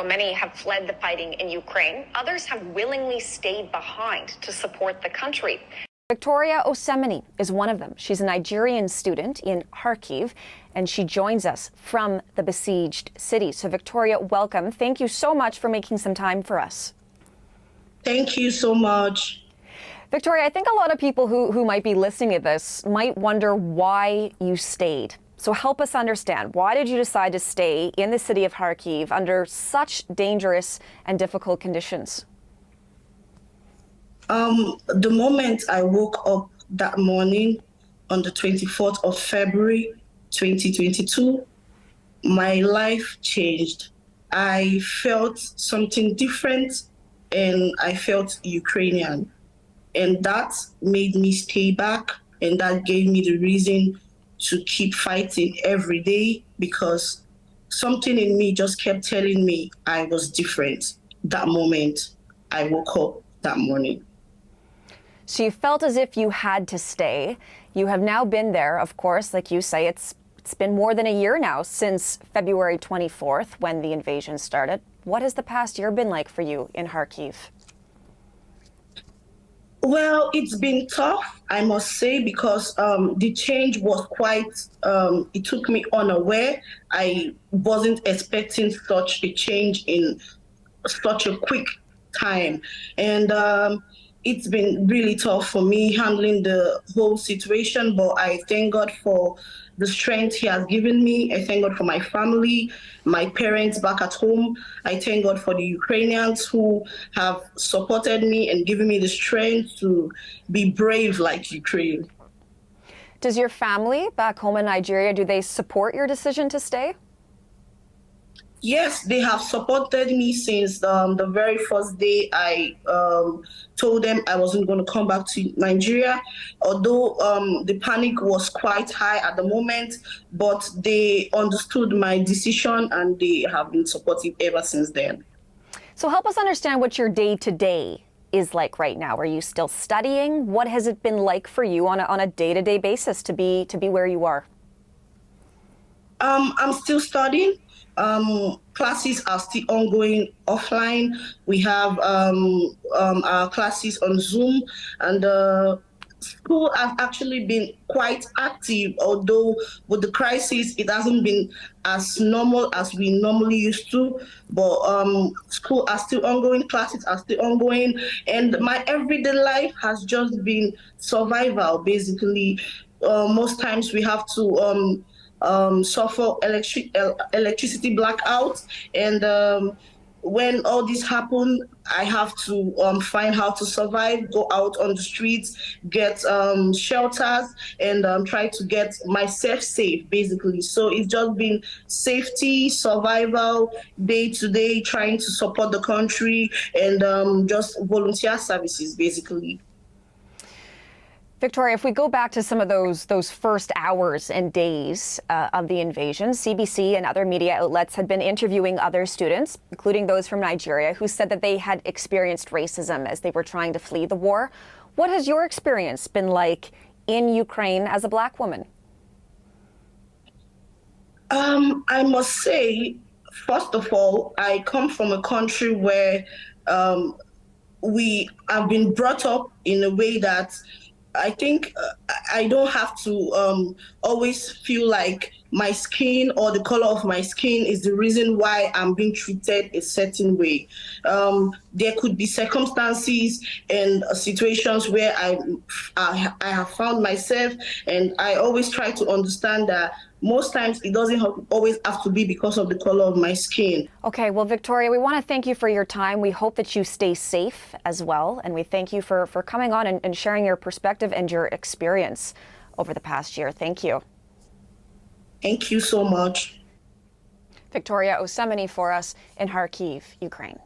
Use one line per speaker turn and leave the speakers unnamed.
While many have fled the fighting in Ukraine, others have willingly stayed behind to support the country. Victoria Osemene is one of them. She's a Nigerian student in Kharkiv, and she joins us from the besieged city. So Victoria, welcome. Thank you so much for making some time for us.
Thank you so much.
Victoria, I think a lot of people who might be listening to this might wonder why you stayed. So help us understand, why did you decide to stay in the city of Kharkiv under such dangerous and difficult conditions?
The moment I woke up that morning on the 24th of February, 2022, my life changed. I felt something different and I felt Ukrainian. And that made me stay back, and that gave me the reason to keep fighting every day, because something in me just kept telling me I was different that moment I woke up that morning.
So you felt as if you had to stay. You have now been there, of course, like you say, it's been more than a year now since February 24th when the invasion started. What has the past year been like for you in Kharkiv?
Well, it's been tough, I must say, because the change was quite, it took me unaware. I wasn't expecting such a change in such a quick time. And it's been really tough for me handling the whole situation, but I thank God for the strength He has given me. I thank God for my family, my parents back at home. I thank God for the Ukrainians who have supported me and given me the strength to be brave like Ukraine.
Does your family back home in Nigeria, do they support your decision to stay?
Yes, they have supported me since the very first day I told them I wasn't going to come back to Nigeria, although the panic was quite high at the moment, but they understood my decision and they have been supportive ever since then.
So help us understand what your day-to-day is like right now. Are you still studying? What has it been like for you on a day-to-day basis to be where you are?
I'm still studying. Classes are still ongoing offline. We have our classes on Zoom, and school has actually been quite active, although with the crisis it hasn't been as normal as we normally used to. But school are still ongoing, classes are still ongoing, and my everyday life has just been survival, basically. Most times we have to suffer electricity blackouts, and when all this happened, I have to find how to survive, go out on the streets, get shelters, and try to get myself safe, basically. So it's just been safety, survival, day to day, trying to support the country, and just volunteer services, basically.
Victoria, if we go back to some of those first hours and days of the invasion, CBC and other media outlets had been interviewing other students, including those from Nigeria, who said that they had experienced racism as they were trying to flee the war. What has your experience been like in Ukraine as a Black woman?
I must say, first of all, I come from a country where we have been brought up in a way that I think I don't have to always feel like my skin or the color of my skin is the reason why I'm being treated a certain way. There could be circumstances and situations where I have found myself, and I always try to understand that most times it doesn't always have to be because of the color of my skin.
Okay, well, Victoria, we want to thank you for your time. We hope that you stay safe as well. And we thank you for coming on and sharing your perspective and your experience over the past year. Thank you.
Thank you so much.
Victoria Osemene for us in Kharkiv, Ukraine.